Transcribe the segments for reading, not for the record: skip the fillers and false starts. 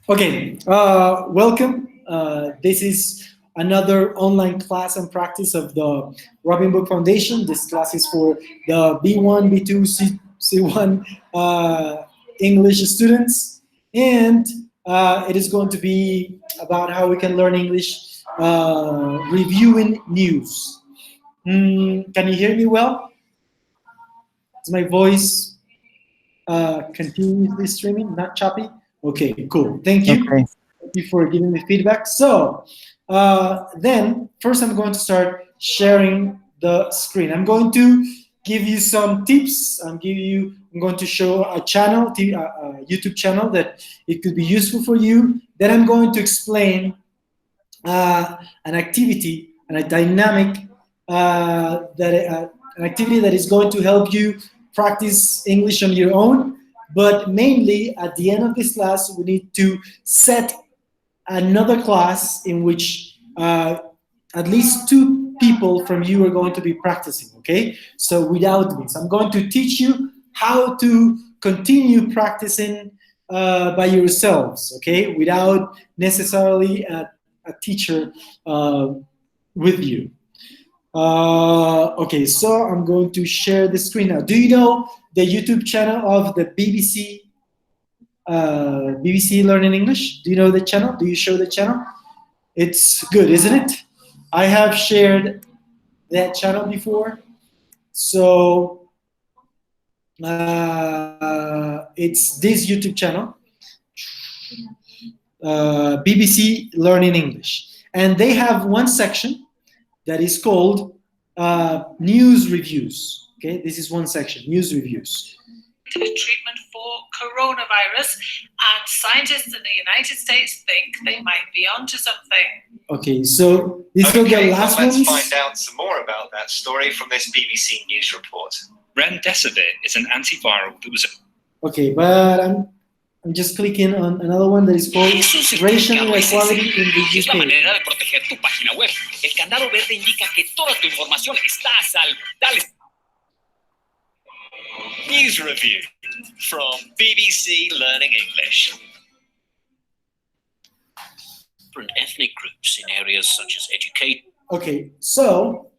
Okay, welcome. This is another online class and practice of the Robin Book Foundation. This class is for the B1, B2, C1 English students, and it is going to be about how we can learn English reviewing news. Can you hear me well? Is my voice continuously streaming, not choppy? Okay, cool. Thank you. Okay. Thank you for giving me feedback. So then first I'm going to start sharing the screen. I'm going to give you some tips. I'm going to show a channel, a YouTube channel that it could be useful for you. Then I'm going to explain an activity and a dynamic an activity that is going to help you practice English on your own. But mainly at the end of this class, we need to set another class in which at least two people from you are going to be practicing, okay? So without this, I'm going to teach you how to continue practicing by yourselves, okay? Without necessarily a teacher with you. Okay, so I'm going to share the screen now. Do you know the YouTube channel of the BBC Learning English? Do you know the channel? Do you show the channel? It's good, isn't it? I have shared that channel before. So it's this YouTube channel, BBC Learning English. And they have one section that is called news reviews. Okay, this is one section, news reviews. Treatment for coronavirus, and scientists in the United States think they might be onto something. Okay, so this will get last let's ones. find out some more about that story from this BBC News report. Remdesivir is an antiviral that was... Okay, but I'm just clicking on another one that is called racial inequality in the Es la UK. manera de proteger tu página web. El candado verde indica que toda tu información está a salvo. Dale. News review from BBC Learning English. Different ethnic groups in areas such as education. Okay, so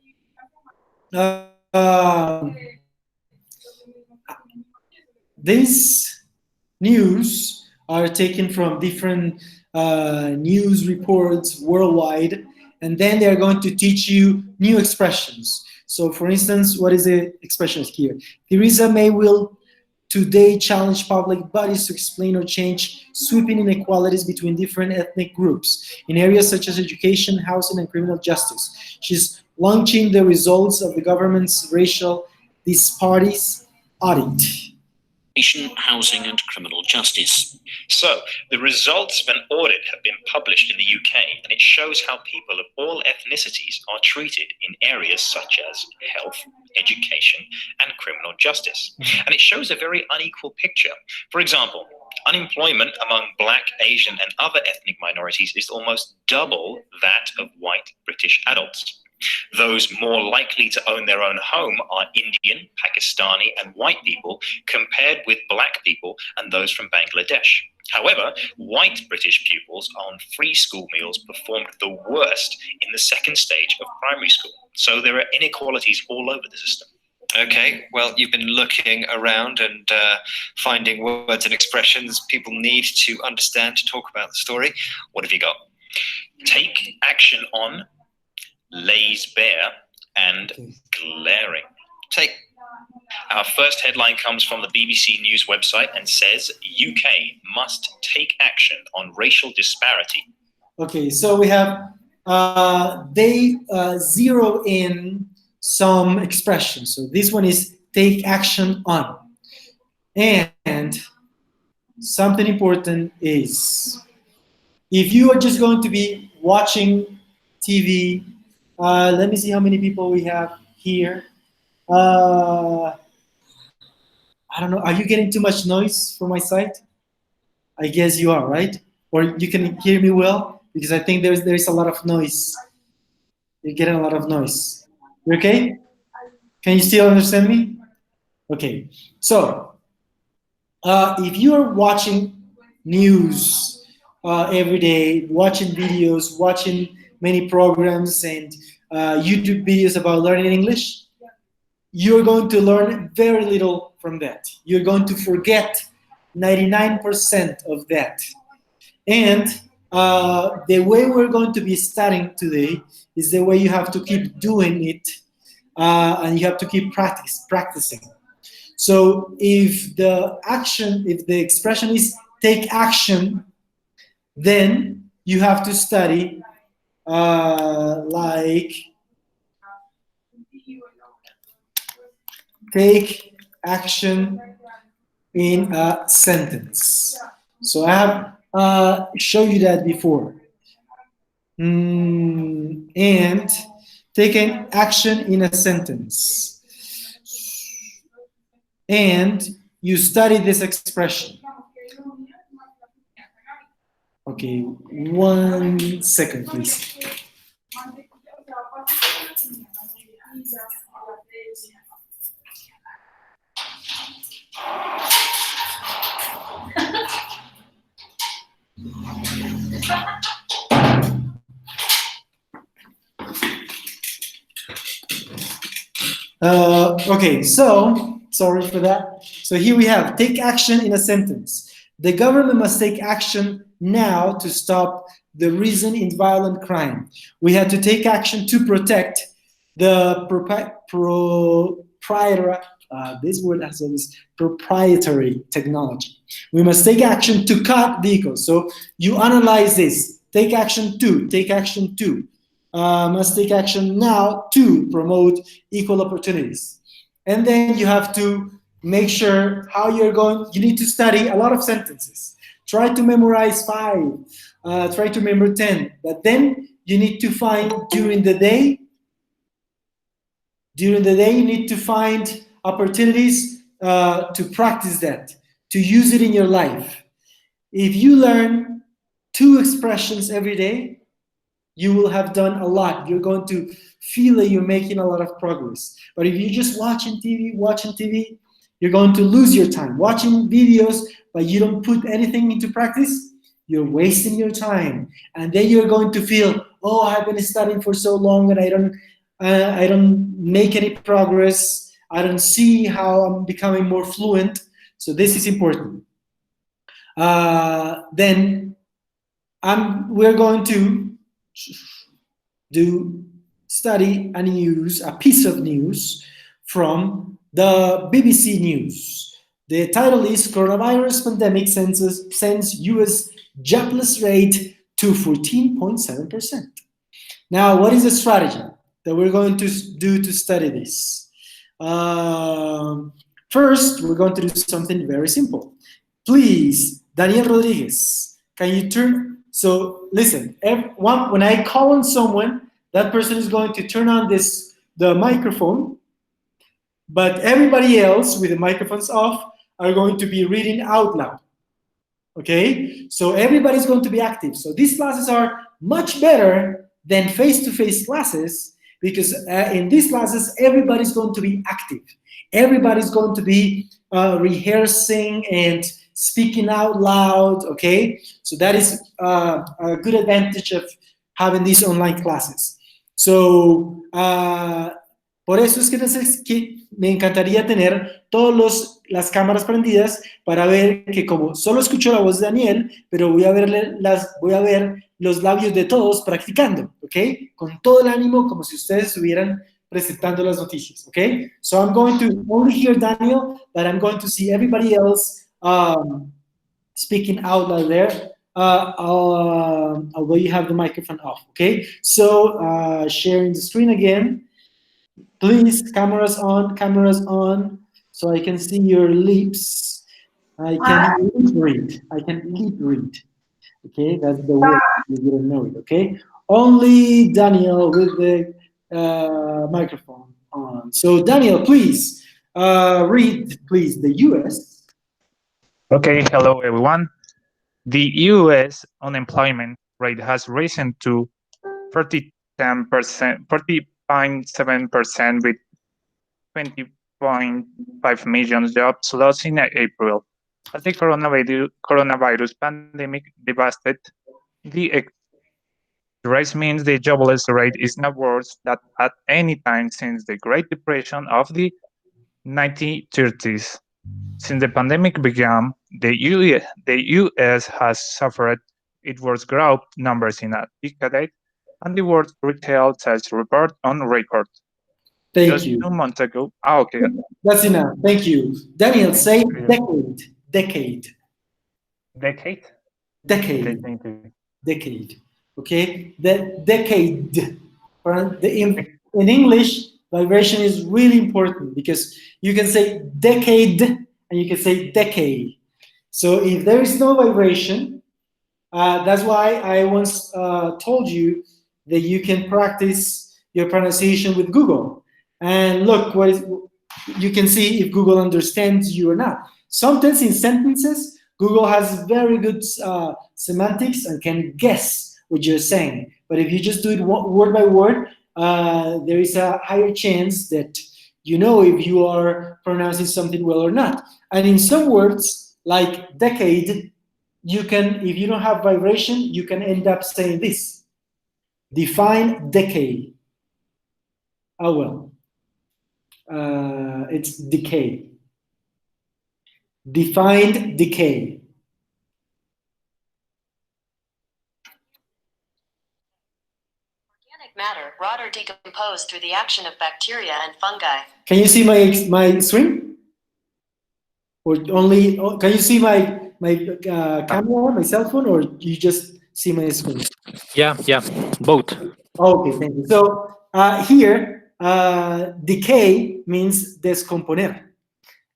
these news are taken from different news reports worldwide, and then they are going to teach you new expressions. So, for instance, what is the expressions here? Theresa May will today challenge public bodies to explain or change sweeping inequalities between different ethnic groups in areas such as education, housing, and criminal justice. She's launching the results of the government's racial disparities audit. Housing and criminal justice. So, the results of an audit have been published in the UK, and it shows how people of all ethnicities are treated in areas such as health, education, and criminal justice. And it shows a very unequal picture. For example, unemployment among Black, Asian, and other ethnic minorities is almost double that of white British adults. Those more likely to own their own home are Indian, Pakistani, and white people compared with Black people and those from Bangladesh. However, white British pupils on free school meals performed the worst in the second stage of primary school. So there are inequalities all over the system. Okay, well, you've been looking around and finding words and expressions people need to understand to talk about the story. What have you got? Take action on, lays bare, and glaring. Take. Our first headline comes from the BBC News website and says, UK must take action on racial disparity. Okay, so we have, they zero in some expressions. So this one is take action on. And something important is, if you are just going to be watching TV, let me see how many people we have here. I don't know, are you getting too much noise from my side? I guess you are, right? Or you can hear me well? Because I think there's a lot of noise. You're getting a lot of noise. You okay? Can you still understand me? Okay, so if you are watching news every day, watching videos, watching many programs and YouTube videos about learning English, you're going to learn very little from that. You're going to forget 99% of that. And the way we're going to be studying today is the way you have to keep doing it, and you have to keep practicing. So if the expression is take action, then you have to study like take action in a sentence. So I have showed you that before. And taking action in a sentence. And you study this expression. Okay, 1 second, please. Okay, so sorry for that. So here we have take action in a sentence. The government must take action now to stop the rise in violent crime. We had to take action to protect the proprietary technology. We must take action to cut vehicles. So you analyze this. Take action to. Take action to. Must take action now to promote equal opportunities. And then you have to make sure how you're going. You need to study a lot of sentences. Try to memorize 5. Try to remember 10. But then you need to find during the day, you need to find opportunities to practice that, to use it in your life. If you learn 2 expressions every day, you will have done a lot. You're going to feel that you're making a lot of progress. But if you're just watching TV, you're going to lose your time. Watching videos, but you don't put anything into practice, you're wasting your time. And then you're going to feel, oh, I've been studying for so long and I don't make any progress. I don't see how I'm becoming more fluent. So this is important. Then we're going to study and use a piece of news from the BBC News. The title is Coronavirus Pandemic Sends US Jobless Rate to 14.7%. Now, what is the strategy that we're going to do to study this? First, we're going to do something very simple. Please, Daniel Rodriguez, can you turn? So listen, when I call on someone, that person is going to turn on the microphone, but everybody else with the microphones off are going to be reading out loud. Okay? So everybody's going to be active. So these classes are much better than face-to-face classes because in these classes, everybody's going to be active. Everybody's going to be rehearsing and speaking out loud, okay? So that is a good advantage of having these online classes. So, por eso es que me encantaría tener todas las cámaras prendidas para ver que como solo escucho la voz de Daniel, pero voy a ver los labios de todos practicando, ¿ok? Con todo el ánimo como si ustedes estuvieran presentando las noticias, ¿ok? So I'm going to only hear Daniel, but I'm going to see everybody else speaking out loud there, although you have the microphone off, okay? So sharing the screen again. Please, cameras on, so I can see your lips. I can lip read. Okay, that's the word, you didn't know it, okay? Only Daniel with the microphone on. So Daniel, please, read, please, the US. Okay, hello everyone. The US unemployment rate has risen to 40.7% with 20.5 million jobs lost in April. As the coronavirus pandemic devastated the rise means the jobless rate is now worse than at any time since the Great Depression of the 1930s. Since the pandemic began, the US has suffered its worst growth numbers in a decade, and the worst retail sales report on record. Thank Just you. 2 months ago. Okay. That's enough. Thank you. Daniel, say decade. Decade. Decade? Decade. Thank you. Decade. Okay? The decade. In English, vibration is really important because you can say decade and you can say decade. So if there is no vibration, that's why I once told you that you can practice your pronunciation with Google. And look, you can see if Google understands you or not. Sometimes in sentences, Google has very good semantics and can guess what you're saying. But if you just do it word by word, there is a higher chance that you know if you are pronouncing something well or not. And in some words, like decade, you can, if you don't have vibration, you can end up saying this. Define decade. Oh, well. It's decay. Defined decay. Organic matter, rot or decompose through the action of bacteria and fungi. Can you see my screen? Or only, can you see my camera, my cell phone, or you just see my screen? Yeah, both. Okay, thank you. So here, decay means descomponer,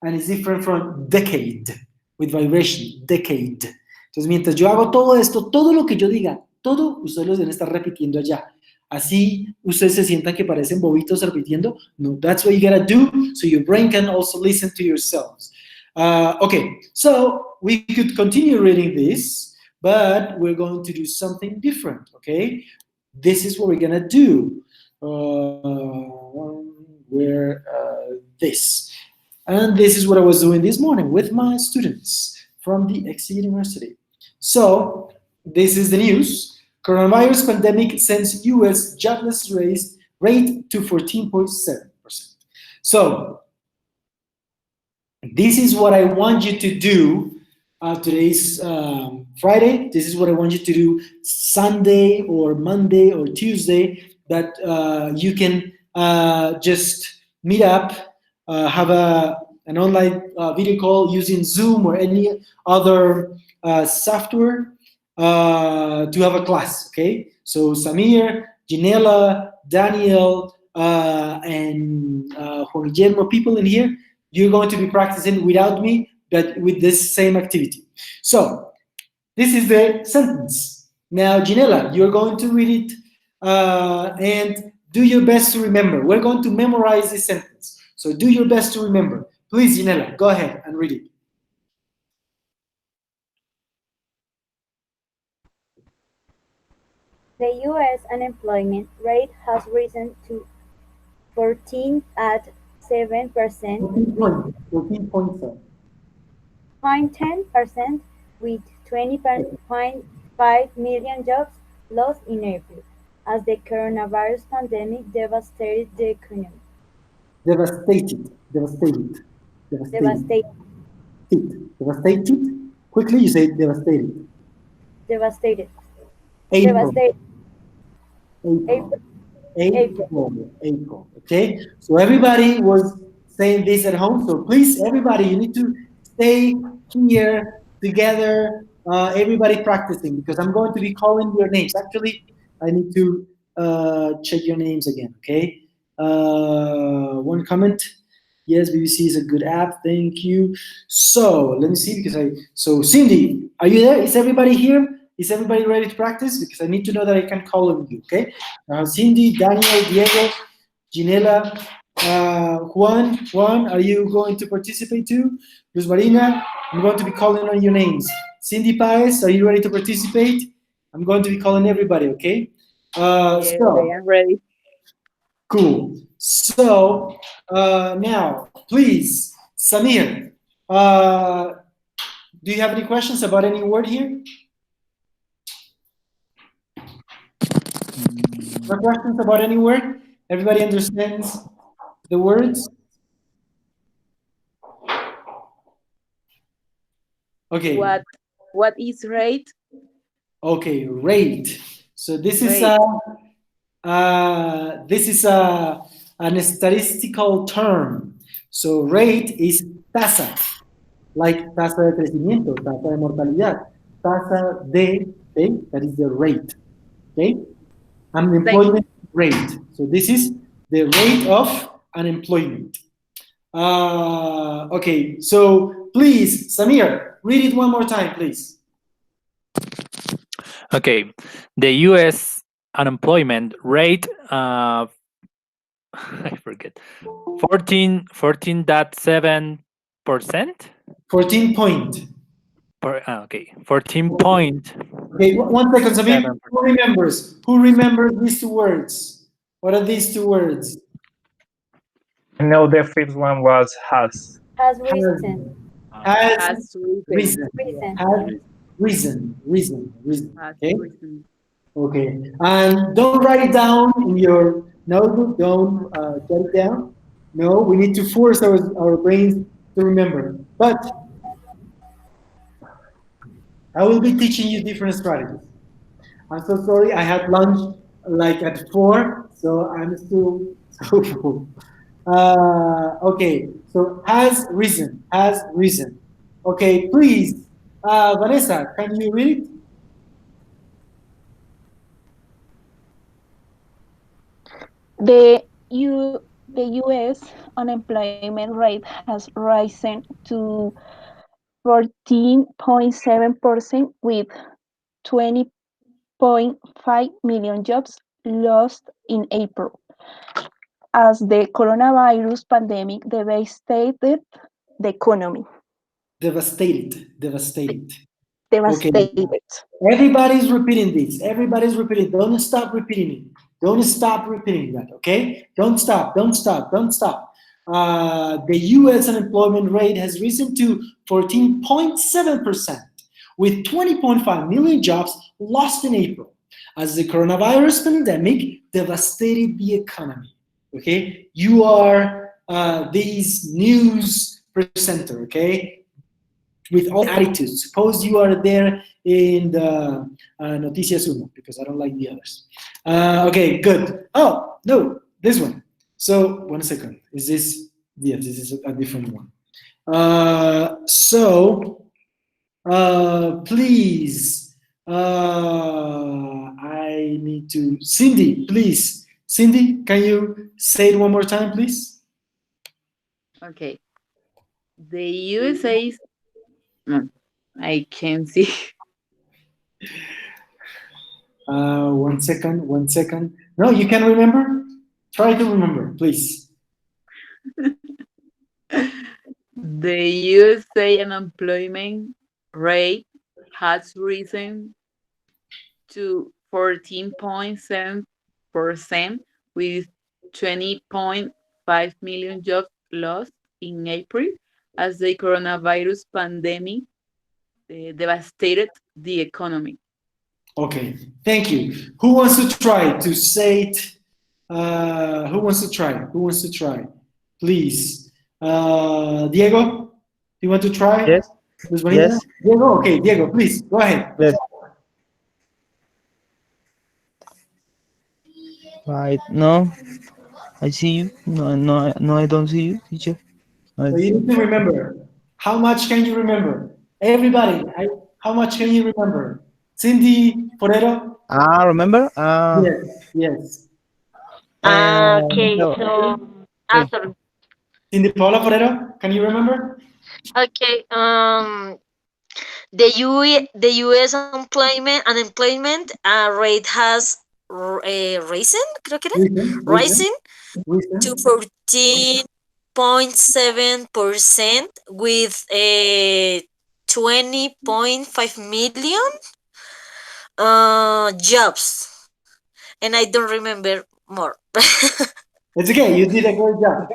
and it's different from decade, with vibration, decade. Entonces, mientras yo hago todo esto, todo lo que yo diga, todo, ustedes lo deben estar repitiendo allá. Así, ustedes se sientan que parecen bobitos repitiendo. No, that's what you gotta do, so your brain can also listen to yourselves. Okay, so we could continue reading this, but we're going to do something different, okay? This is what we're gonna do. This. And this is what I was doing this morning with my students from the Exeter University. So, this is the news. Coronavirus pandemic sends US jobless rate to 14.7%. So, this is what I want you to do. Today's Friday. This is what I want you to do Sunday or Monday or Tuesday, that you can just meet up, have an online video call using Zoom or any other software to have a class, okay? So Samir, Ginela, Daniel, and Juan Guillermo, people in here, you're going to be practicing without me, but with this same activity. So, this is the sentence. Now, Ginela, you're going to read it and do your best to remember. We're going to memorize this sentence. So, do your best to remember. Please, Ginela, go ahead and read it. The U.S. unemployment rate has risen to 14.7%. 14.7. 0.10% with 20.5 million jobs lost in April as the coronavirus pandemic devastated the economy. Devastated. Quickly, you say devastated. Devastated. April. Okay, so everybody was saying this at home. So please, everybody, you need to stay here together. Everybody practicing, because I'm going to be calling your names. Actually, I need to check your names again. Okay. One comment. Yes, BBC is a good app. Thank you. So let me see, because so Cindy, are you there? Is everybody here? Is everybody ready to practice? Because I need to know that I can call on you, okay? Cindy, Daniel, Diego, Ginela, Juan, are you going to participate too? Luz Marina, I'm going to be calling on your names. Cindy Paez, are you ready to participate? I'm going to be calling everybody, okay? Yes, I am ready. Cool. So now, please, Samir, Do you have any questions about any word here? No questions about any word? Everybody understands the words? Okay. What is rate? Okay, rate. So this is an statistical term. So rate is tasa, like tasa de crecimiento, tasa de mortalidad, tasa de, okay, that is the rate, okay? Unemployment rate. So this is the rate of unemployment. Okay, so please, Samir, read it one more time, please. Okay, the U.S. unemployment rate, I forget, 14.7%. 14 point. Okay, 14 point. Okay, 1 second, Samir. Who remembers? Who remembers these two words? What are these two words? No, the fifth one was has. Has risen. Has risen. Risen. Has risen. Okay. Okay. And don't write it down in your notebook. Don't jot it down. No, we need to force our brains to remember. But I will be teaching you different strategies. I'm so sorry. I had lunch like at 4, so I'm still so full. Okay, so has risen. Okay, please, Vanessa, can you read it? The U.S. unemployment rate has risen to 14.7% with 20.5 million jobs lost in April, as the coronavirus pandemic devastated the economy. Devastated. Devastated. Okay. Everybody's repeating this. Don't stop repeating it. Don't stop repeating that, okay? Don't stop. The U.S. unemployment rate has risen to 14.7% with 20.5 million jobs lost in April as the coronavirus pandemic devastated the economy, okay? You are this news presenter, okay? With all attitudes. Suppose you are there in the Noticias Uno, because I don't like the others. Okay, good. Oh, no, this one. So, 1 second. Is this? Yes, this is a different one. Please, I need to, Cindy, please. Cindy, can you say it one more time, please? Okay. The USA's, I can't see. 1 second. No, you can remember? Try to remember, please. The USA unemployment rate has risen to 14.7% with 20.5 million jobs lost in April as the coronavirus pandemic devastated the economy. Okay, thank you. Who wants to try to say it? Who wants to try? Please. Diego, you want to try? Yes. Yes. Diego, okay, Diego, please, go ahead. Yes. Right, no, I see you. No, I don't see you, teacher. So you need to remember. How much can you remember? Everybody, how much can you remember? Cindy Forero? Remember? Yes. Okay, no. so sorry. Cindy Paula Forero, can you remember? Okay, the U.S. unemployment rate has risen, creo que era, risen to 14.7% with 20.5 million jobs, and I don't remember more. It's okay, you did a great job.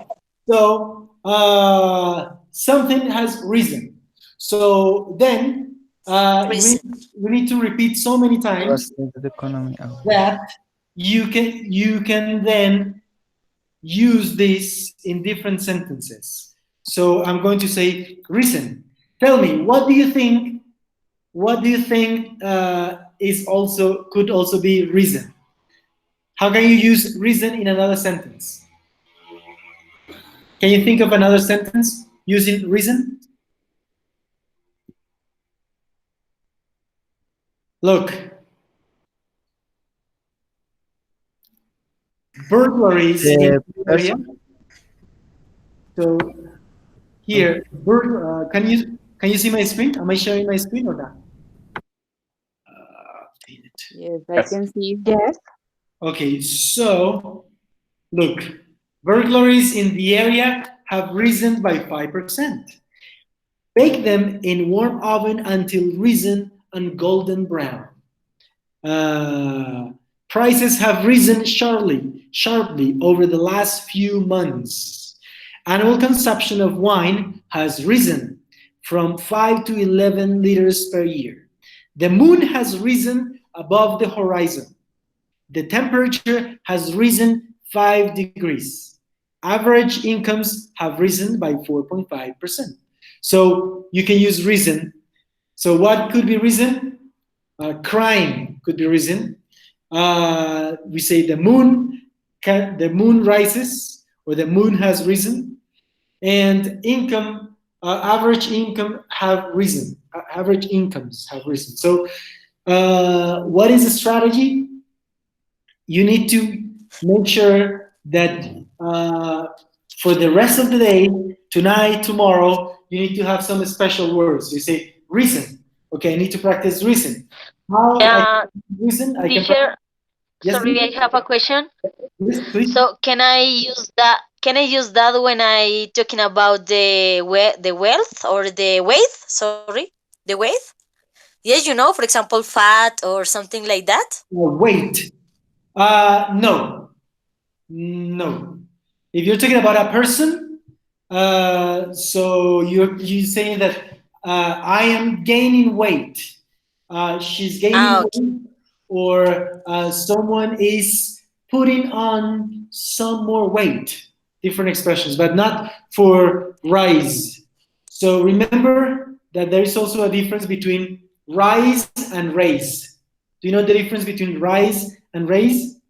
So something has risen. So then we need to repeat so many times The economy. that you can then use this in different sentences. So I'm going to say reason. Tell me, what do you think? What do you think could also be reason? How can you use reason in another sentence? Can you think of another sentence using reason? Look, burglaries in the area. So here, can you see my screen? Am I sharing my screen or not? Yes, I can see. Yes. Okay, so look, burglaries in the area have risen by 5%. Bake them in warm oven until risen and golden brown. Prices have risen sharply over the last few months. Annual consumption of wine has risen from 5 to 11 liters per year. The moon has risen above the horizon. The temperature has risen 5 degrees. Average incomes have risen by 4.5%. So you can use reason. So what could be reason? Crime could be reason. We say the moon rises, or the moon has risen, and income, average income have risen. Average incomes have risen. So what is the strategy? You need to make sure that for the rest of the day, tonight, tomorrow, you need to have some special words. You say reason. Okay, I need to practice reason. How I can reason? I Teacher, Yes, sorry, please? I have a question. Yes, please. So can I use that? Can I use that when I talking about the wealth or the weight? Sorry, the weight. Yes, for example, fat or something like that. Weight. No. If you're talking about a person, so you're saying that I am gaining weight. She's gaining weight, or someone is putting on some more weight. Different expressions, but not for rise. So remember that there is also a difference between rise and raise. Do you know the difference between rise and raise?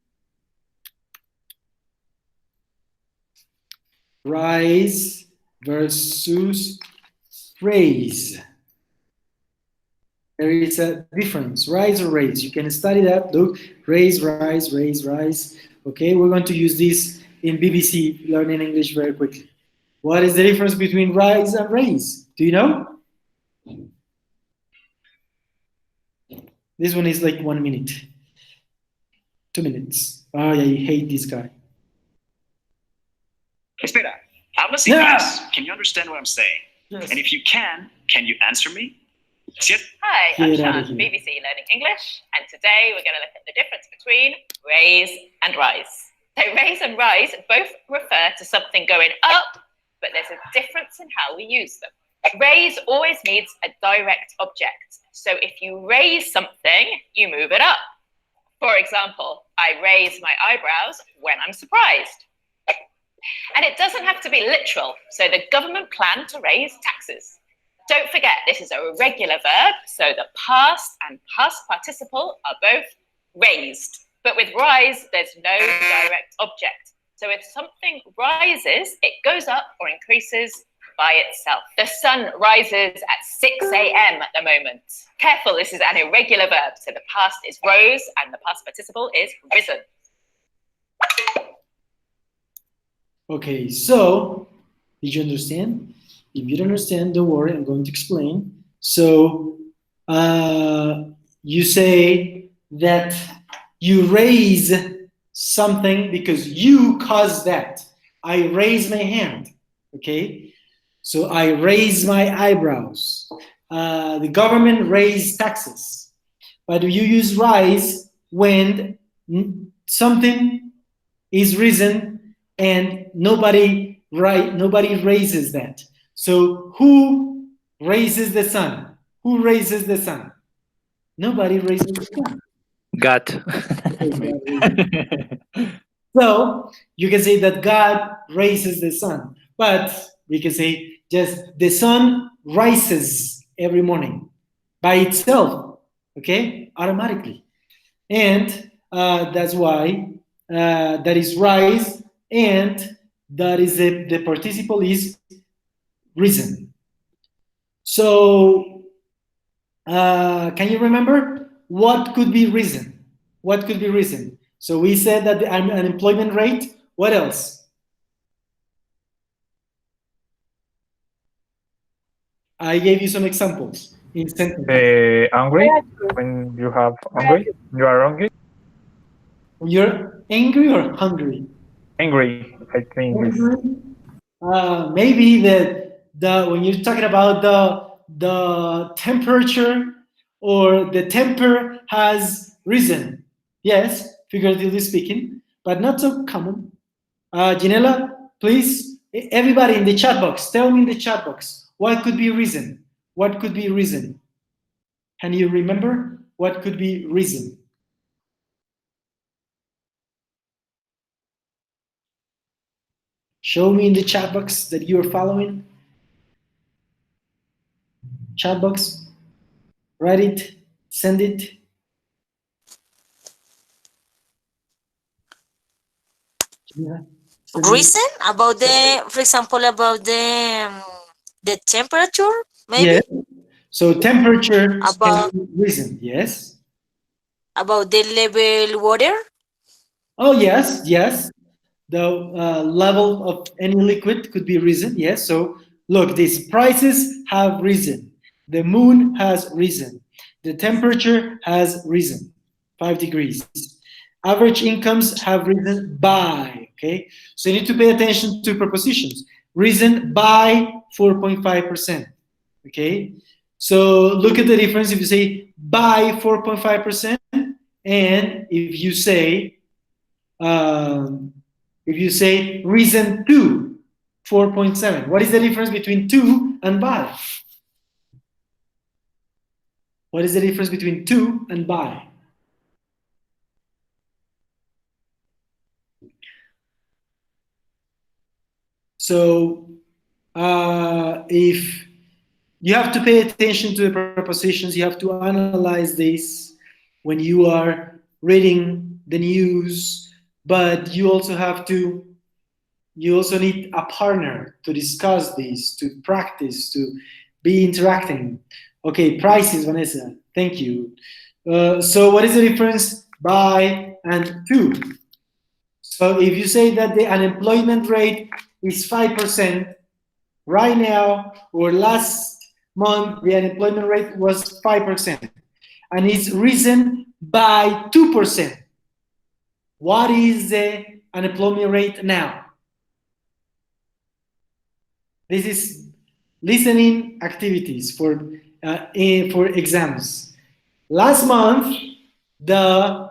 Rise versus raise. There is a difference, rise or raise. You can study that. Look, raise, rise, raise, rise. Okay, we're going to use this in BBC Learning English very quickly. What is the difference between rise and raise? Do you know? This one is like 1 minute. 2 minutes. Oh, I hate this guy. Espera, ¿hablas inglés? Can you understand what I'm saying? Yes. And if you can you answer me? Hi, I'm Shan, BBC Learning English, and today we're going to look at the difference between raise and rise. So raise and rise both refer to something going up, but there's a difference in how we use them. Raise always needs a direct object. So if you raise something, you move it up. For example, I raise my eyebrows when I'm surprised. And it doesn't have to be literal. So the government planned to raise taxes. Don't forget, this is a regular verb, so the past and past participle are both raised. But with rise, there's no direct object. So if something rises, it goes up or increases by itself. The sun rises at 6 a.m. at the moment. Careful, this is an irregular verb, so the past is rose and the past participle is risen. Okay, so did you understand? If you don't understand, don't worry, I'm going to explain. So you say that you raise something because you caused that. I raise my hand, okay? So I raise my eyebrows. The government raised taxes. But you use rise when something is risen and nobody raises that. So who raises the sun? Who raises the sun? Nobody raises the sun. God. So you can say that God raises the sun, but we can say just the sun rises every morning by itself, okay, automatically. And that's why that is rise, and that is the participle is risen. So can you remember what could be risen? What could be risen? So we said that the unemployment rate. What else? I gave you some examples in sentences. Angry, when you have hungry, you are hungry. You're angry or hungry? Angry, I think. Maybe the when you're talking about the temperature or the temper has risen. Yes, figuratively speaking, but not so common. Janela, please, everybody in the chat box, tell me in the chat box, what could be reason? What could be reason? Can you remember what could be reason? Show me in the chat box that you are following. Chat box, write it, send it. Yeah. Reason about the, for example, about the temperature, maybe. Yes. So temperature About reason. Yes. about the level water. Oh yes, yes. The level of any liquid could be risen. Yes. So look, these prices have risen. The moon has risen. The temperature has risen 5 degrees. Average incomes have risen by. Okay. So you need to pay attention to prepositions. Risen by 4.5%. Okay. So look at the difference if you say by 4.5% and if you say reason to 4.7. What is the difference between to and by? What is the difference between to and by? So if you have to pay attention to the prepositions, you have to analyze this when you are reading the news, but you also need a partner to discuss this, to practice, to be interacting. Okay, prices, Vanessa, thank you. So what is the difference by and to? So if you say that the unemployment rate is 5%, right now or last month the unemployment rate was 5% and it's risen by 2%. What is the unemployment rate now? This is listening activities for exams. Last month the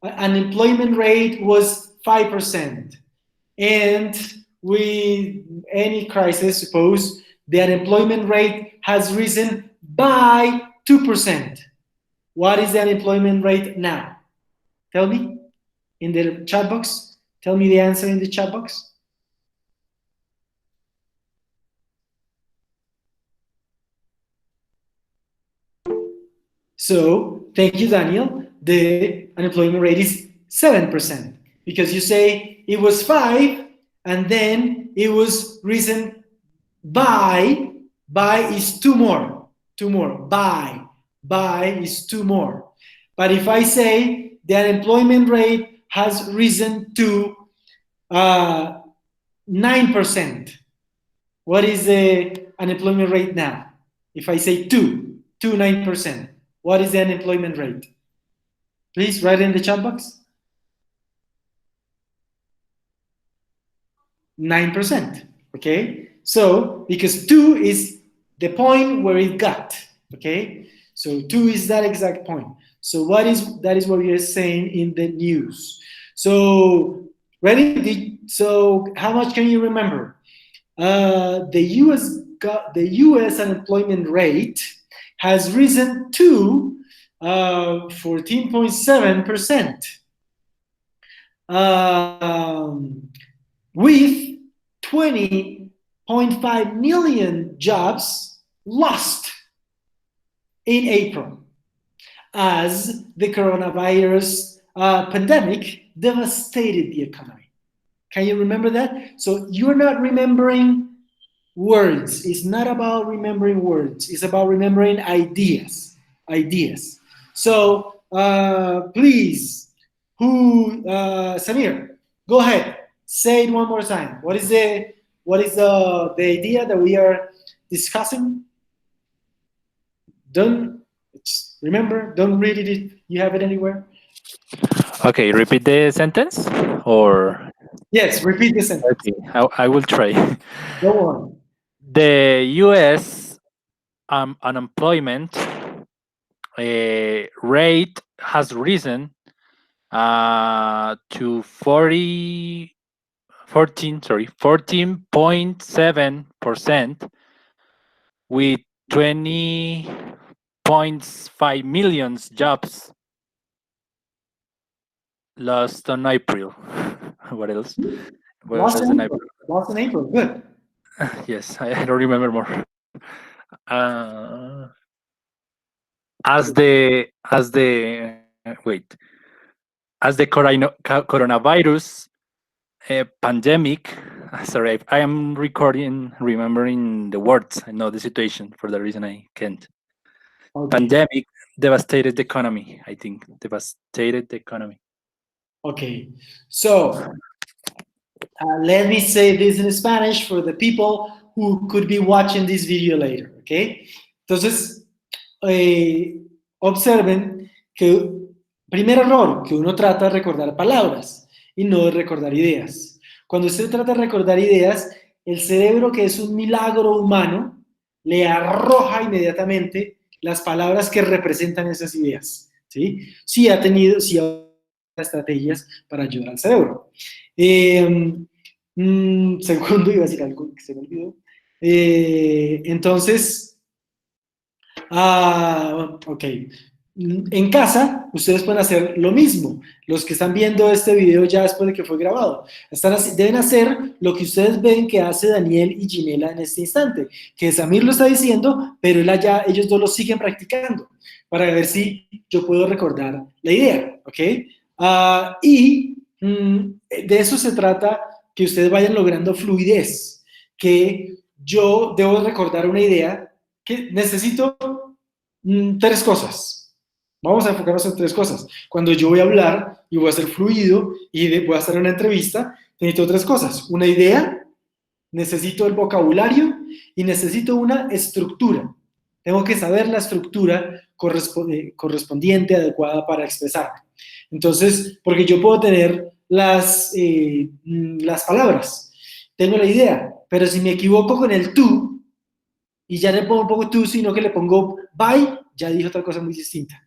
unemployment rate was 5%, and with any crisis, suppose the unemployment rate has risen by 2%. What is the unemployment rate now? Tell me in the chat box. Tell me the answer in the chat box. So, thank you, Daniel. The unemployment rate is 7% because you say it was 5 and then it was risen by is 2 more. By is 2 more. But if I say the unemployment rate has risen to 9%, what is the unemployment rate now? If I say 9%, what is the unemployment rate? Please write in the chat box. 9%. Okay. So because 2 is the point where it got. Okay. So 2 is that exact point. So that is what we are saying in the news. So ready? So how much can you remember? The U.S. the U.S. unemployment rate has risen to 14.7%, with 20.5 million jobs lost in April, as the coronavirus pandemic devastated the economy. Can you remember that? So you're not remembering words. It's not about remembering words. It's about remembering ideas. So please, Samir, go ahead. Say it one more time. What is the idea that we are discussing? Don't read it. You have it anywhere. Okay, repeat the sentence, or yes, repeat the sentence. Okay, I will try. Go on. The U.S. unemployment rate has risen to 14.7%, with 20.5 million jobs lost on April. What else? Lost in April. Good. Yes, I don't remember more. As the coronavirus pandemic. Sorry, I am remembering the words. I know the situation for the reason I can't. Okay. Pandemic devastated the economy. I think devastated the economy. Okay, so let me say this in Spanish for the people who could be watching this video later, okay? Entonces, observen que primer error, que uno trata de recordar palabras y no de recordar ideas. Cuando usted trata de recordar ideas, el cerebro, que es un milagro humano, le arroja inmediatamente las palabras que representan esas ideas, ¿sí? Sí ha estrategias para ayudar al cerebro. Segundo, iba a decir algo que se me olvidó. Entonces, ok. En casa, ustedes pueden hacer lo mismo. Los que están viendo este video ya después de que fue grabado, deben hacer lo que ustedes ven que hace Daniel y Ginela en este instante, que Samir lo está diciendo, pero ellos dos lo siguen practicando, para ver si yo puedo recordar la idea, ¿ok? De eso se trata, que ustedes vayan logrando fluidez, que yo debo recordar una idea, que necesito 3 cosas. Vamos a enfocarnos en 3 cosas. Cuando yo voy a hablar y voy a ser fluido y voy a hacer una entrevista, necesito 3 cosas. Una idea, necesito el vocabulario y necesito una estructura. Tengo que saber la estructura correspondiente, adecuada para expresarme. Entonces, porque yo puedo tener las palabras, tengo la idea, pero si me equivoco con el tú, y ya le pongo un poco tú, sino que le pongo bye, ya dije otra cosa muy distinta.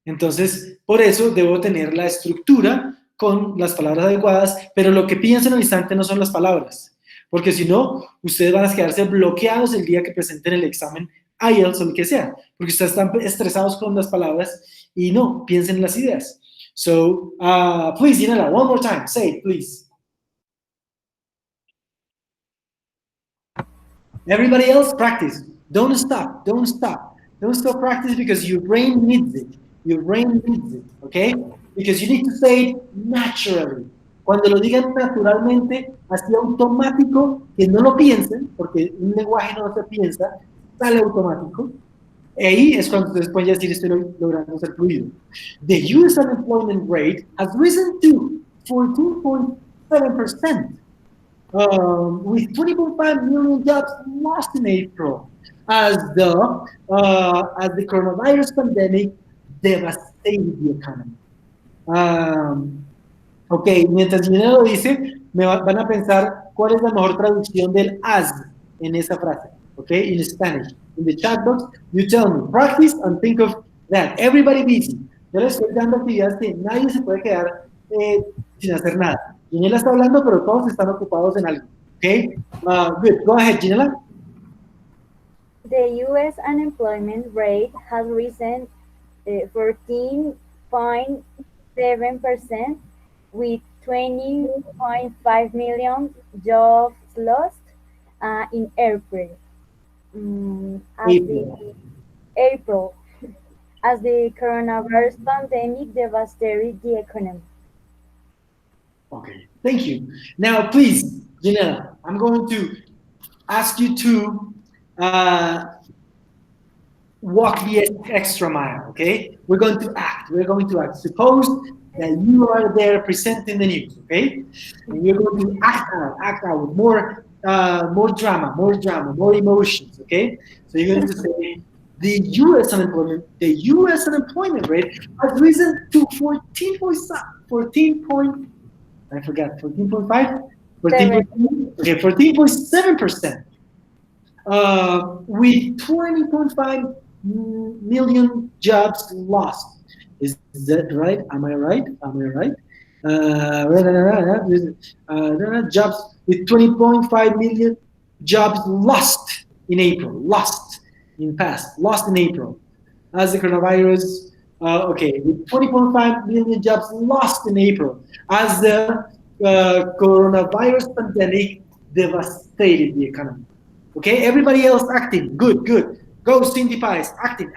Entonces, por eso debo tener la estructura con las palabras adecuadas, pero lo que pienso en el instante no son las palabras, porque si no, ustedes van a quedarse bloqueados el día que presenten el examen IELTS o lo que sea, porque ustedes están estresados con las palabras y no, piensen en las ideas. So, please, Ginela, one more time, say it, please. Everybody else, practice. Don't stop practice, because your brain needs it. Okay? Because you need to say it naturally. Cuando lo digan naturalmente, así automático, que no lo piensen, porque un lenguaje no se piensa, sale automático. Ahí es cuando ustedes pueden decir, estoy logrando ser fluido. The U.S. unemployment rate has risen to 14.7%, with 20.5 million jobs lost in April, as the coronavirus pandemic devastated the economy. Ok, mientras Ginela lo dice, van a pensar cuál es la mejor traducción del as en esa frase. Ok, in Spanish. In the chat box, you tell me, practice and think of that. Everybody busy. Yo les estoy dando actividades que nadie se puede quedar sin hacer nada. Ginela está hablando, pero todos están ocupados en algo. Ok, good. Go ahead, Ginela. The U.S. unemployment rate has risen 14.7%, with 20.5 million jobs lost in April. April, as the coronavirus pandemic devastated the economy. Okay, thank you. Now, please, Janela, I'm going to ask you to walk the extra mile, okay? We're going to act. Suppose that you are there presenting the news, okay? And you're going to act out with more drama, more emotions, okay? So you're going to say, the U.S. unemployment rate has risen to 14.5? 14.7%. With 20.5 million jobs lost. Is that right? Am I right? Jobs with 20.5 million jobs lost in April. Lost in April. As the coronavirus, with 20.5 million jobs lost in April, as the coronavirus pandemic devastated the economy. Okay, everybody else acting. Good. Go, Cindy Pais, acting.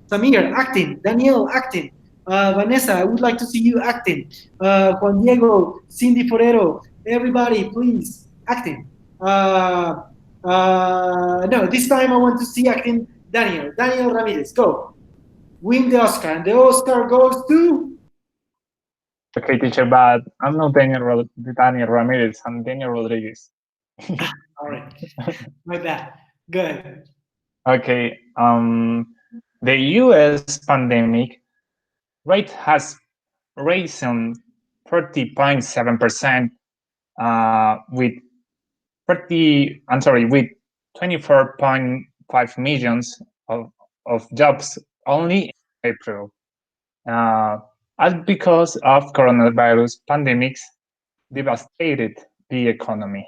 Samir, acting. Danielle, acting. Vanessa, I would like to see you acting. Juan Diego, Cindy Forero, everybody, please, acting. No, this time I want to see acting Daniel Ramirez, go. Win the Oscar, and the Oscar goes to... Okay, teacher, but I'm not Daniel Ramirez, I'm Daniel Rodriguez. All right, my bad. Go ahead. Okay, the U.S. pandemic rate has risen 30.7%, with 24.5 millions of jobs only in April, as because of coronavirus pandemics devastated the economy.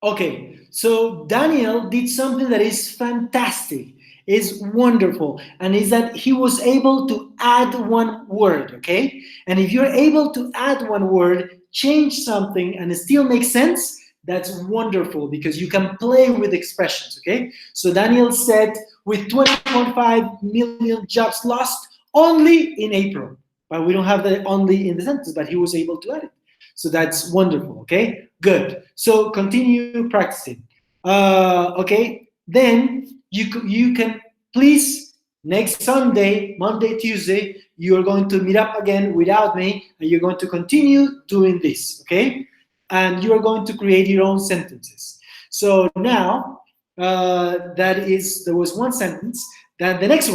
Okay, so Daniel did something that is fantastic, is wonderful, and is that he was able to add one word, okay? And if you're able to add one word, change something, and it still makes sense, that's wonderful, because you can play with expressions, okay? So Daniel said, with 20.5 million jobs lost only in April, but we don't have the only in the sentence, but he was able to add it. So that's wonderful, okay? Good. So continue practicing. Okay, then you can please, next Sunday, Monday, Tuesday, you are going to meet up again without me, and you're going to continue doing this, okay? And you are going to create your own sentences. So now, there was one sentence. Then the next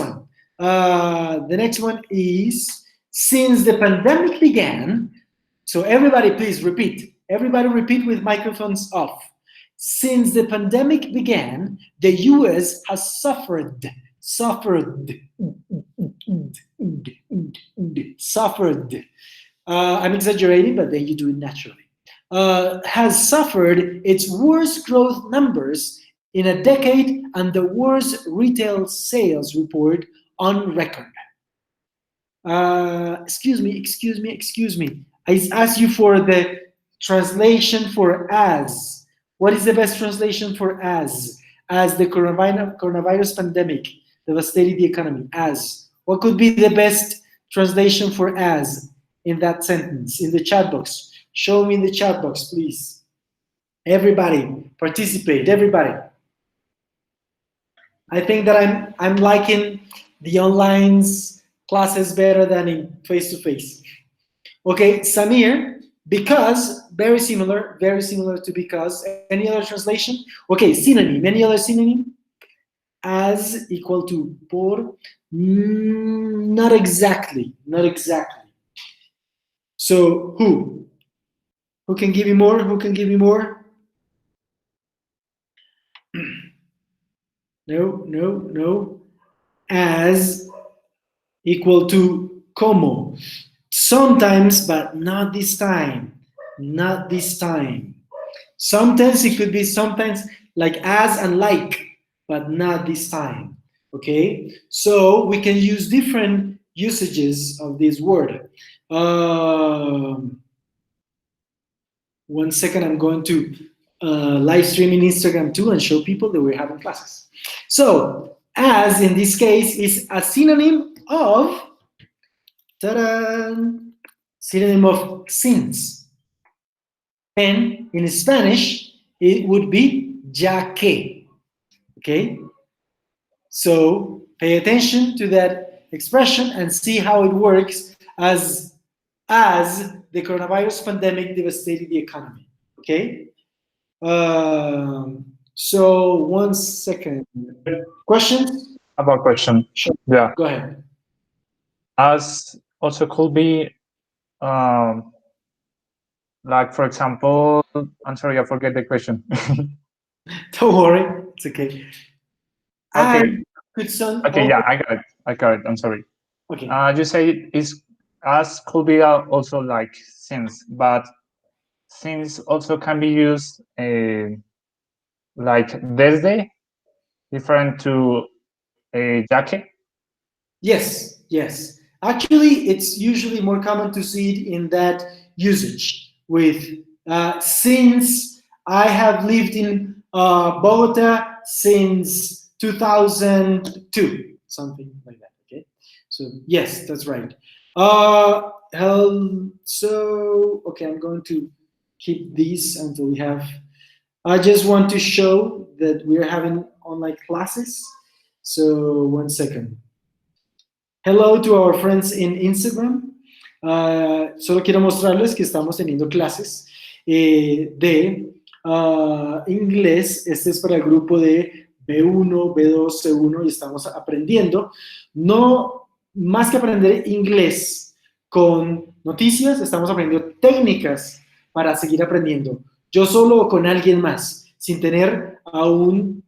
one is, since the pandemic began. So everybody, please repeat. Everybody repeat with microphones off. Since the pandemic began, the U.S. has suffered. I'm exaggerating, but then you do it naturally. Has suffered its worst growth numbers in a decade and the worst retail sales report on record. Excuse me. I asked you for the translation for as. What is the best translation for as? As the coronavirus pandemic devastated the economy. As. What could be the best translation for as in that sentence? In the chat box. Show me in the chat box, please. Everybody, participate. Everybody. I think that I'm liking the online classes better than in face-to-face. Okay, Samir, because, very similar to because. Any other translation? Okay, synonym. Any other synonym? As equal to por. Not exactly. So who? Who can give me more? No. As equal to como. Sometimes, but not this time. Sometimes it could be sometimes like as and like. but not this time. Okay, so we can use different usages of this word. 1 second, I'm going to live stream in Instagram too and show people that we're having classes. So, as in this case is a synonym of, synonym of since. And in Spanish, it would be ya que. Okay? So pay attention to that expression and see how it works as the coronavirus pandemic devastated the economy. Okay? So 1 second. Questions? About question. Sure. Yeah. Go ahead. As also could be, like for example, I'm sorry, I forget the question. Don't worry, it's okay. Okay. Okay, yeah, I got it. I'm sorry. Okay. You say is as could be also like since, but since also can be used like desde, different to ya que. Yes, yes. Actually, it's usually more common to see it in that usage with since I have lived in Bogota since 2002, something like that. Okay, so yes, that's right. So okay, I'm going to keep these until we have. I just want to show that we're having online classes. So 1 second. Hello to our friends in Instagram. Solo quiero mostrarles que estamos teniendo clases de inglés. Este es para el grupo de B1, B2, C1 y estamos aprendiendo. No más que aprender inglés con noticias, estamos aprendiendo técnicas para seguir aprendiendo. Yo solo o con alguien más, sin tener a un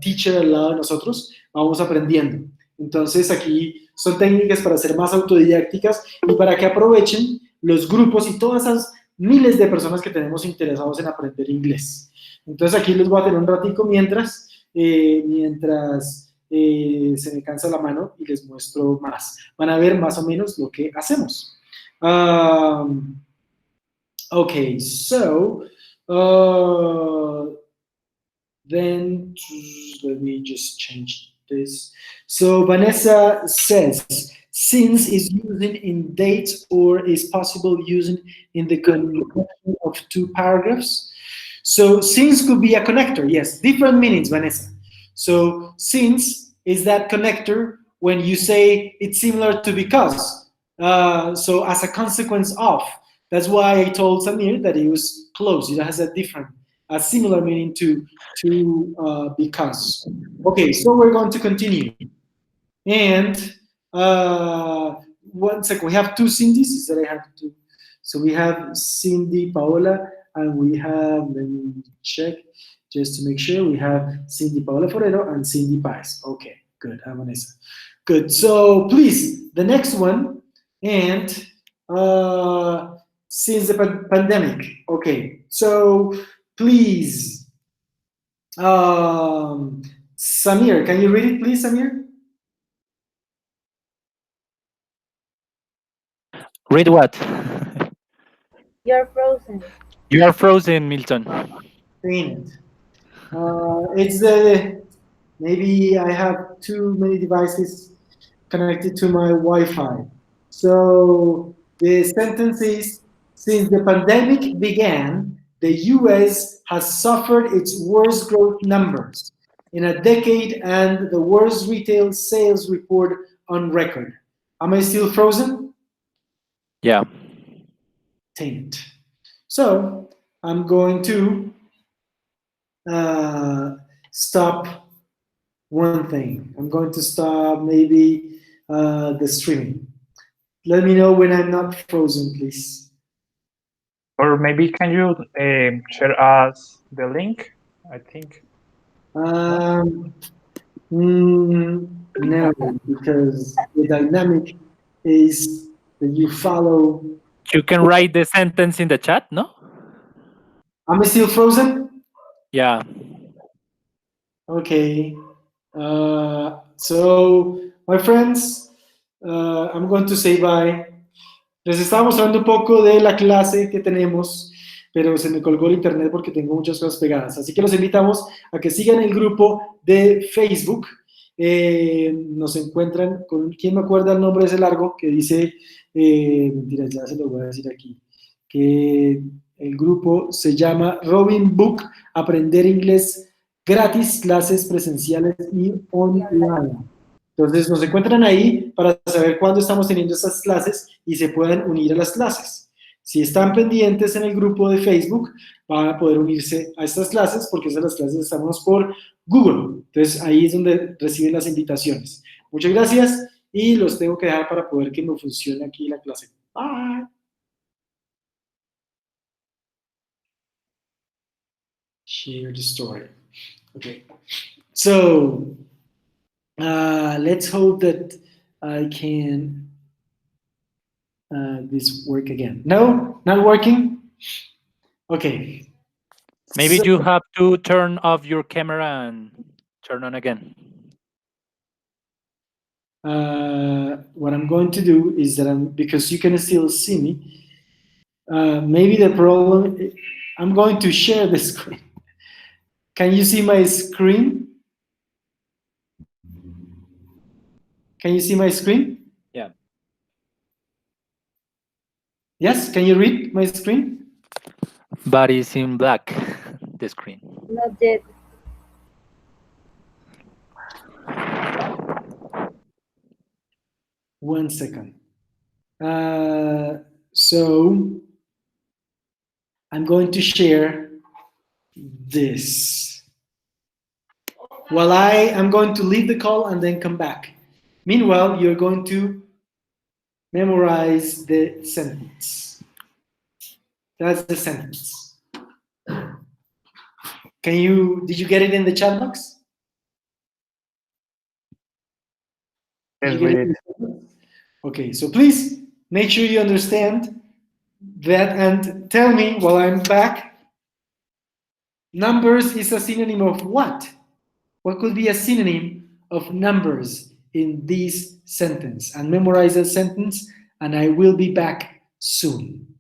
teacher al lado de nosotros, vamos aprendiendo. Entonces aquí son técnicas para ser más autodidácticas y para que aprovechen los grupos y todas esas miles de personas que tenemos interesados en aprender inglés. Entonces aquí les voy a tener un ratico mientras se me cansa la mano y les muestro más. Van a ver más o menos lo que hacemos. Okay, so then let me just change this. So Vanessa says, since is using in dates or is possible using in the connection of two paragraphs. So since could be a connector, yes, different meanings, Vanessa. So since is that connector when you say it's similar to because. So as a consequence of. That's why I told Samir that it was close. It has a similar meaning to because. Okay, so we're going to continue. And 1 second, we have two Cindy's that I have to. So we have Cindy Paola, and we have, let me check just to make sure, we have Cindy Paola Forero and Cindy Paez. Okay, good, Vanessa. Good, so please, the next one, and since the pandemic. Okay, so please, Samir, can you read it, please, Samir? Read what? You're frozen. You are frozen, Milton. It's maybe I have too many devices connected to my Wi-Fi. So the sentence is, since the pandemic began, the US has suffered its worst growth numbers in a decade and the worst retail sales report on record. Am I still frozen? Yeah. Taint. So I'm going to stop one thing. I'm going to stop maybe the streaming. Let me know when I'm not frozen, please. Or maybe can you share us the link? I think. No, because the dynamic is that you follow. You can write the sentence in the chat, no? Am I still frozen? Yeah. Okay. So, my friends, I'm going to say bye. Les estaba mostrando un poco de la clase que tenemos, pero se me colgó el internet porque tengo muchas cosas pegadas. Así que los invitamos a que sigan el grupo de Facebook. Nos encuentran con, ¿quién me acuerda el nombre de ese largo? Que dice, mentira, ya se lo voy a decir aquí, que el grupo se llama Robin Book, Aprender Inglés Gratis, clases presenciales y online. Entonces nos encuentran ahí para saber cuándo estamos teniendo estas clases y se pueden unir a las clases. Si están pendientes en el grupo de Facebook, van a poder unirse a estas clases porque esas las clases estamos por Google. Entonces ahí es donde reciben las invitaciones. Muchas gracias y los tengo que dejar para poder que me funcione aquí la clase. Bye. Share the story. Okay. So, let's hope that I can this work again. No, not working. Okay. Maybe you have to turn off your camera and turn on again. What I'm going to do is that because you can still see me, maybe the problem, I'm going to share the screen. Can you see my screen? Can you see my screen? Yeah. Yes, can you read my screen? But it's in black, the screen. Not yet. One second. So I'm going to share this. While I am going to leave the call and then come back. Meanwhile, you're going to memorize the sentence. That's the sentence. Did you get it in the chat box? Yes, we did. Okay, so please make sure you understand that and tell me while I'm back, numbers is a synonym of what? What could be a synonym of numbers in this sentence? And memorize that sentence, and I will be back soon.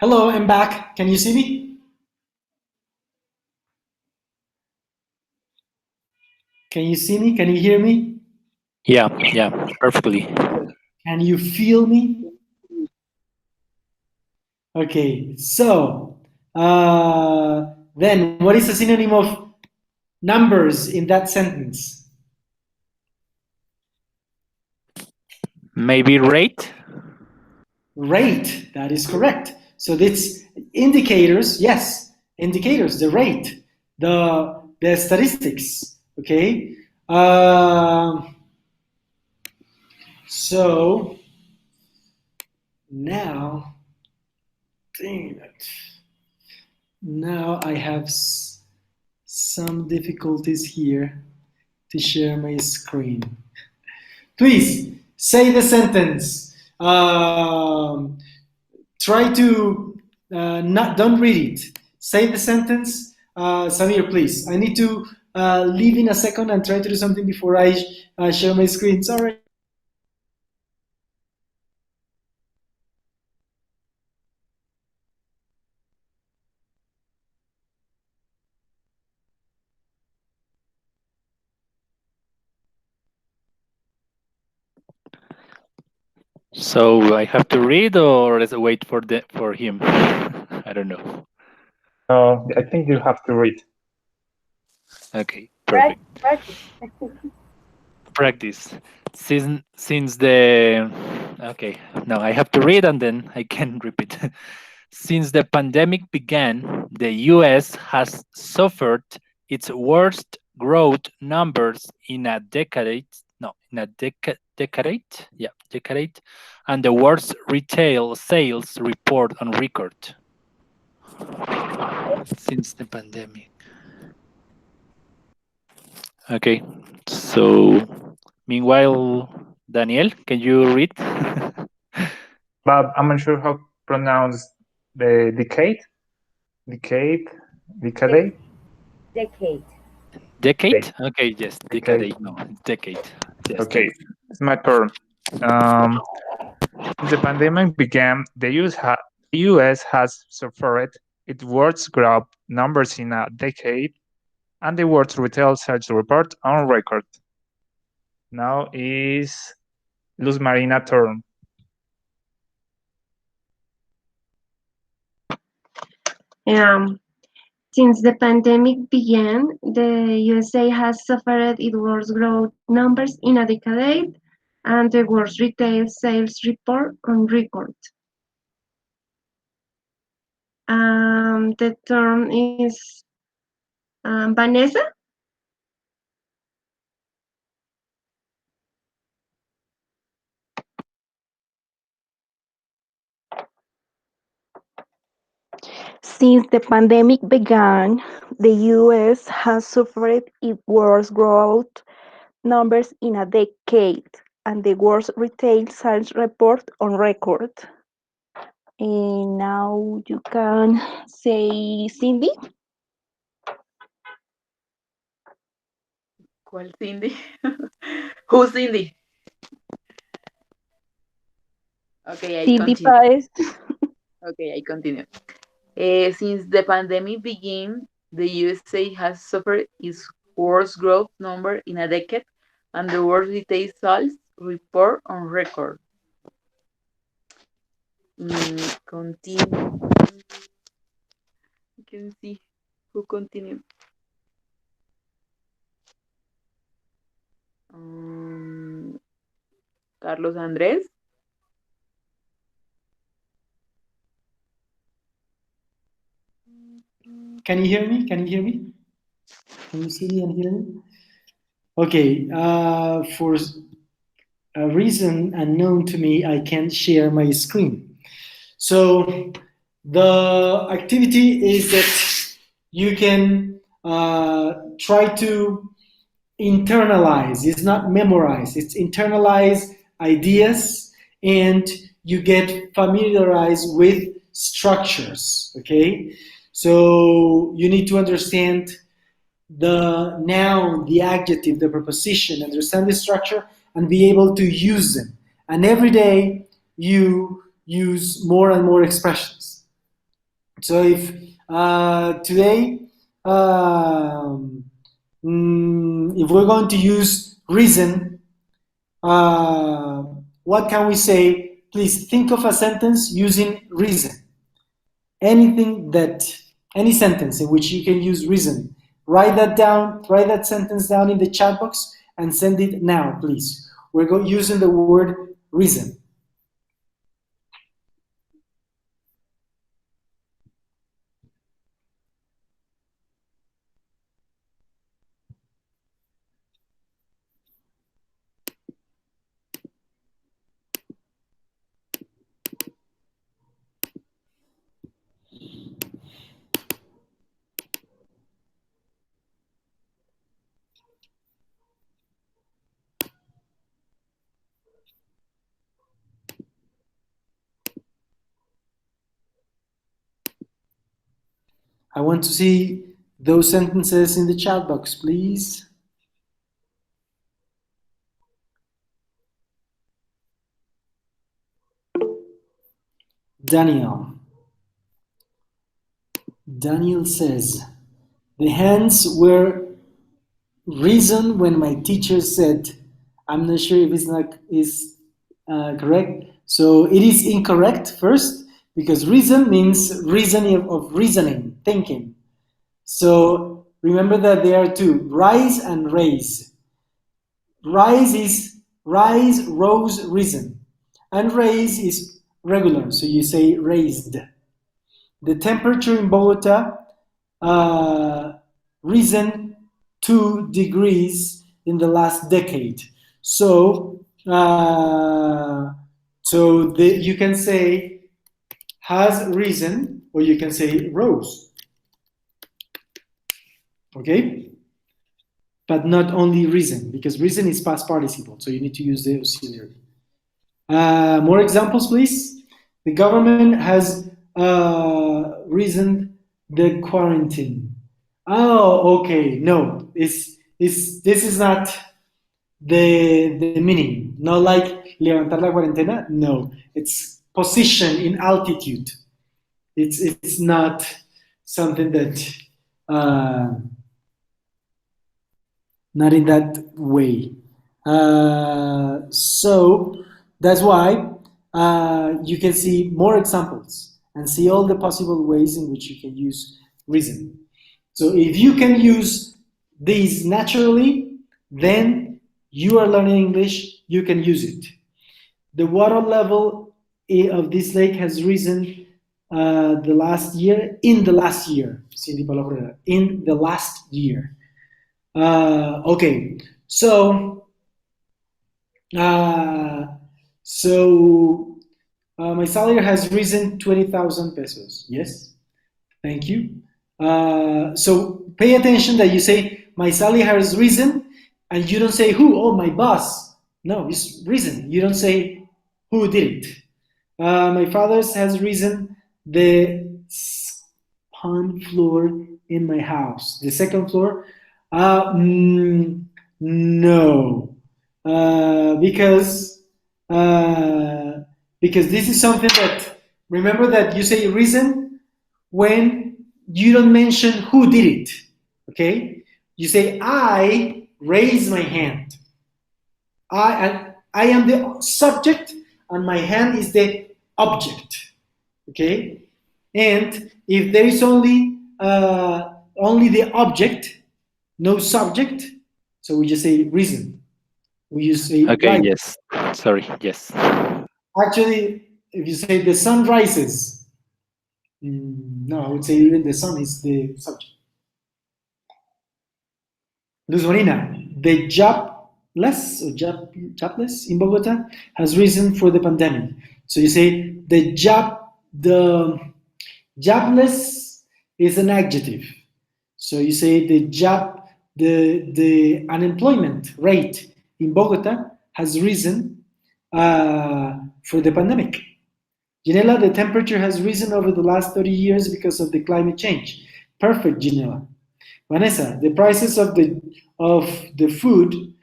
Hello, I'm back. Can you see me? Can you see me? Can you hear me? Yeah, perfectly. Can you feel me? Okay, so Then, what is a synonym of numbers in that sentence? Maybe rate? Rate, that is correct. So it's indicators, yes, indicators, the rate, the statistics, okay? So now, dang it. Now I have some difficulties here to share my screen. Please say the sentence. Try to don't read it. Say the sentence. Samir, please. I need to leave in a second and try to do something before I share my screen. Sorry. So I have to read, or let's wait for him? I don't know. I think you have to read. Okay, perfect. Practice. Since the okay, no, I have to read and then I can repeat. Since the pandemic began, the U.S. has suffered its worst growth numbers in a decade. No, in a decade. Yeah, decade, and the worst retail sales report on record since the pandemic. Okay, so meanwhile, Daniel, can you read? But I'm not sure how to pronounce the decade. Decade. Decade. Decade? Okay, yes, decade. No, decade. Yes, okay, it's my turn. The pandemic began, the US has suffered its worst growth numbers in a decade, and the worst retail sales report on record. Now is Luz Marina turn. Since the pandemic began, the USA has suffered its worst growth numbers in a decade and the worst retail sales report on record. The term is Vanessa. Since the pandemic began, the U.S. has suffered its worst growth numbers in a decade and the worst retail sales report on record. And now you can say Cindy. ¿Cuál Cindy? Who's Cindy? Okay, I Cindy continue. Paez. Okay, I continue. Since the pandemic began, the USA has suffered its worst growth number in a decade and the worst retail sales report on record. Continue. You can see who continued. Carlos Andrés. Can you hear me? Can you hear me? Can you see me and hear me? Okay, for a reason unknown to me, I can't share my screen. So the activity is that you can try to internalize. It's not memorize, it's internalize ideas and you get familiarized with structures, okay? So you need to understand the noun, the adjective, the preposition, understand the structure and be able to use them. And every day you use more and more expressions. So if today, if we're going to use reason, what can we say? Please think of a sentence using reason. Anything that any sentence in which you can use reason. Write that down, write that sentence down in the chat box and send it now, please. We're using the word reason. I want to see those sentences in the chat box, please. Daniel says, the hands were reason when my teacher said, I'm not sure if it's correct. So it is incorrect first, because reason means reasoning of reasoning, thinking. So remember that there are two, rise and raise. Rise is rise, rose, risen. And raise is regular, so you say raised. The temperature in Bogota risen 2 degrees in the last decade. So, you can say has risen, or you can say rose. Okay? But not only risen, because risen is past participle, so you need to use the auxiliary. More examples, please. The government has risen the quarantine. Oh, okay. No, this is not the meaning. Not like levantar la cuarentena. No, it's position in altitude. It's not something that not in that way. So that's why you can see more examples and see all the possible ways in which you can use reason. So if you can use these naturally, then you are learning English, you can use it. The water level of this lake has risen in the last year. In the last year. Okay, so my salary has risen 20,000 pesos. Yes, thank you. So pay attention that you say my salary has risen, and you don't say who. Oh, my boss. No, it's risen. You don't say who did it. My father's has risen the second floor in my house. The second floor. No, because this is something that, remember that you say reason when you don't mention who did it, okay? You say, I raise my hand. I am the subject and my hand is the object, okay? And if there is only the object, no subject, so we just say reason. We just say okay, right. yes. Sorry, yes. Actually, if you say the sun rises, no, I would say even the sun is the subject. Luz Marina, the jobless in Bogota has risen for the pandemic. So you say the jobless is an adjective. So you say the unemployment rate in Bogota has risen for the pandemic. Ginela, the temperature has risen over the last 30 years because of the climate change. Perfect, Ginela. Vanessa, the prices of the food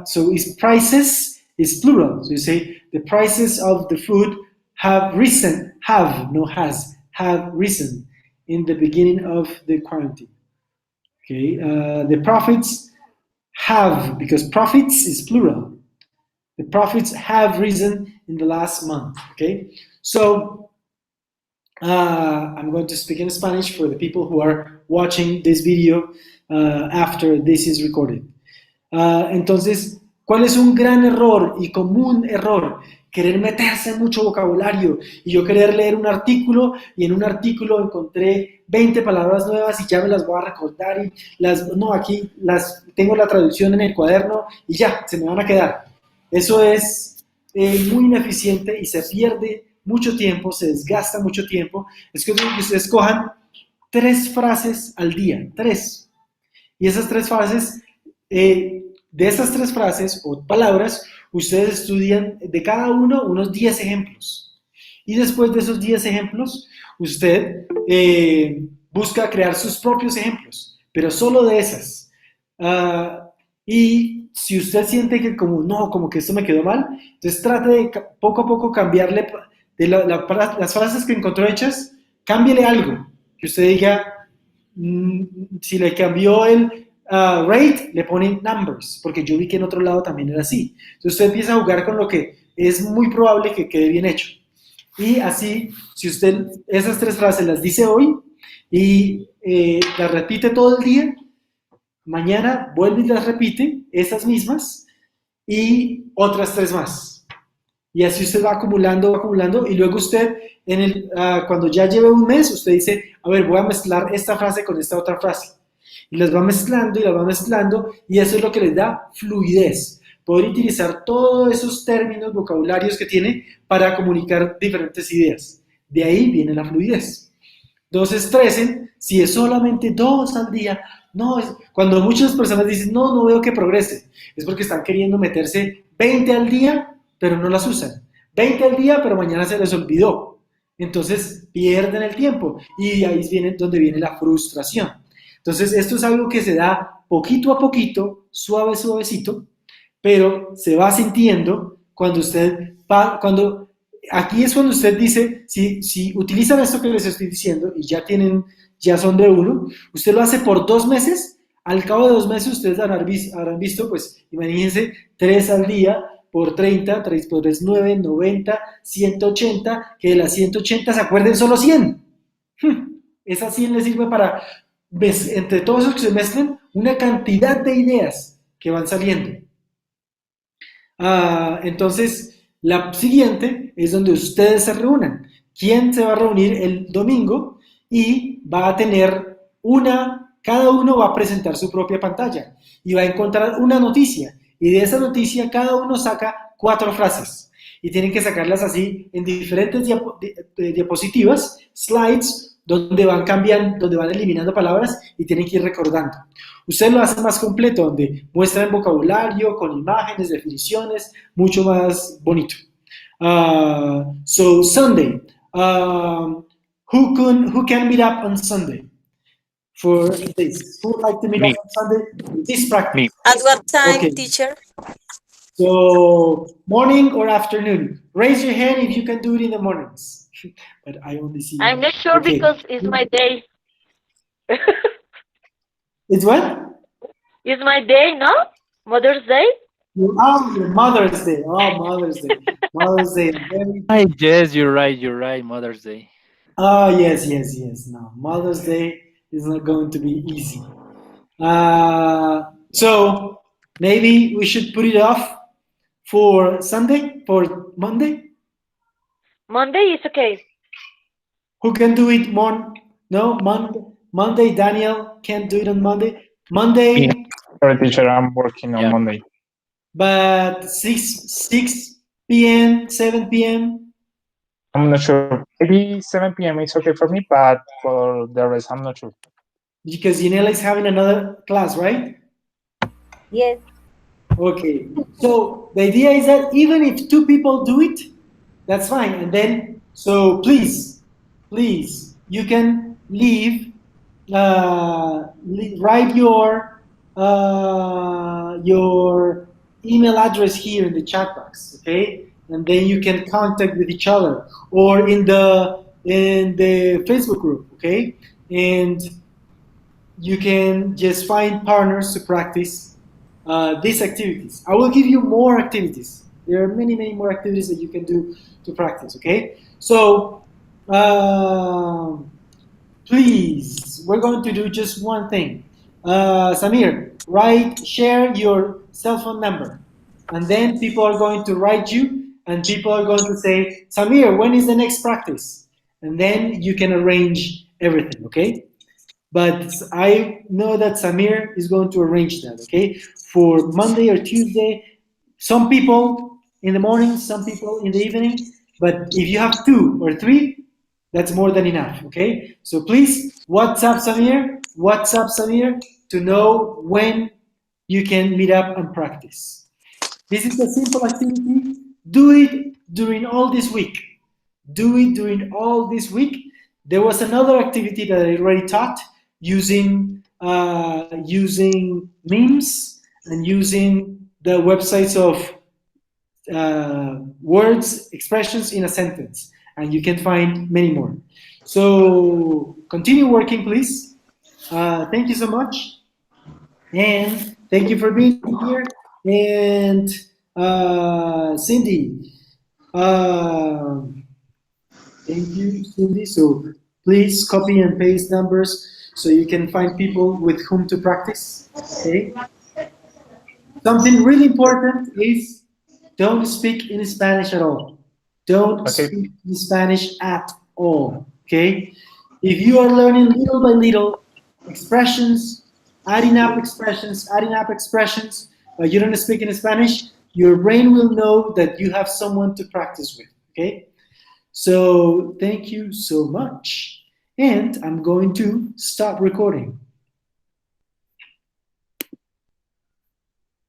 so prices is plural. So you say the prices of the food have risen in the beginning of the quarantine. Okay, the profits have, because profits is plural. The profits have risen in the last month. Okay, so I'm going to speak in Spanish for the people who are watching this video after this is recorded. Entonces, ¿cuál es un gran error y común error? Querer meterse en mucho vocabulario y yo querer leer un artículo y en un artículo encontré 20 palabras nuevas y ya me las voy a recordar y aquí tengo la traducción en el cuaderno y ya, se me van a quedar. Eso es muy ineficiente y se pierde mucho tiempo, se desgasta mucho tiempo. Es que ustedes cojan 3 frases al día, 3. Y esas 3 frases, de esas 3 frases o palabras, ustedes estudian de cada uno unos 10 ejemplos. Y después de esos 10 ejemplos, usted busca crear sus propios ejemplos, pero solo de esas. Y si usted siente que como que esto me quedó mal, entonces trate de poco a poco cambiarle de las frases que encontró hechas, cámbiele algo. Que usted diga, si le cambió el rate, le ponen numbers, porque yo vi que en otro lado también era así. Entonces usted empieza a jugar con lo que es muy probable que quede bien hecho. Y así, si usted esas 3 frases las dice hoy y las repite todo el día, mañana vuelve y las repite, esas mismas, y otras 3 más. Y así usted va acumulando, y luego usted, cuando ya lleve un mes, usted dice, a ver, voy a mezclar esta frase con esta otra frase. Y las va mezclando, y eso es lo que les da fluidez. Poder utilizar todos esos términos, vocabularios que tiene para comunicar diferentes ideas. De ahí viene la fluidez. No se estresen si es solamente 2 al día. No, cuando muchas personas dicen, no veo que progrese, es porque están queriendo meterse 20 al día, pero no las usan. 20 al día, pero mañana se les olvidó. Entonces pierden el tiempo y ahí viene donde viene la frustración. Entonces esto es algo que se da poquito a poquito, suavecito, pero se va sintiendo cuando aquí es cuando usted dice, si utilizan esto que les estoy diciendo y ya son de uno, usted lo hace por 2 meses, al cabo de 2 meses ustedes habrán visto, pues imagínense, 3 al día por 30, 3 por 3, 9, 90, 180, que de las 180 se acuerden solo 100. Esas 100 les sirve para, entre todos esos que se mezclan, una cantidad de ideas que van saliendo. Entonces, la siguiente es donde ustedes se reúnan. ¿Quién se va a reunir el domingo? Y va a tener cada uno va a presentar su propia pantalla y va a encontrar una noticia. Y de esa noticia cada uno saca 4 frases. Y tienen que sacarlas así en diferentes diapositivas, slides, donde van cambiando, donde van eliminando palabras y tienen que ir recordando. Usted lo hace más completo, donde muestran vocabulario, con imágenes, definiciones, mucho más bonito. So Sunday, who can meet up on Sunday for this? Who would like to meet up on Sunday? This practice. At what time, Okay. teacher? So morning or afternoon? Raise your hand if you can do it in the mornings. But I only see. I'm not sure Okay. because it's my day. It's what? It's my day, no? Mother's Day? Your Mother's Day. Oh, Mother's Day. Mother's Day. Yes, you're right. Mother's Day. Oh, yes. No, Mother's Day is not going to be easy. So maybe we should put it off for Sunday, for Monday. Monday is okay. Who can do it Monday, Daniel can't do it on Monday. Monday, Sorry, teacher, I'm working on Monday. but 6 p.m., 7 p.m. I'm not sure. Maybe 7 p.m. is okay for me, but for the rest, I'm not sure. Because Yanela is having another class, right? Yes. Okay. So the idea is that even if 2 people do it, that's fine. And then, so please, you can write your email address here in the chat box, okay? And then you can contact with each other or in the Facebook group, okay? And you can just find partners to practice these activities. I will give you more activities. There are many more activities that you can do to practice, okay? So Please, we're going to do just one thing. Samir, share your cell phone number, and then people are going to write you, and people are going to say, Samir, when is the next practice? And then you can arrange everything, okay? But I know that Samir is going to arrange that, okay? For Monday or Tuesday, some people in the morning, some people in the evening, but if you have 2 or 3, that's more than enough, okay? So please, WhatsApp Samir to know when you can meet up and practice. This is a simple activity. Do it during all this week. Do it during all this week. There was another activity that I already taught using memes and using the websites of words, expressions in a sentence. And you can find many more. So continue working, please. Thank you so much. And thank you for being here. And Cindy, thank you, Cindy. So please copy and paste numbers so you can find people with whom to practice. Okay. Something really important is don't speak in Spanish at all. Don't speak in Spanish at all, okay? If you are learning little by little expressions, adding up expressions, but you don't speak in Spanish, your brain will know that you have someone to practice with, okay? So thank you so much. And I'm going to stop recording.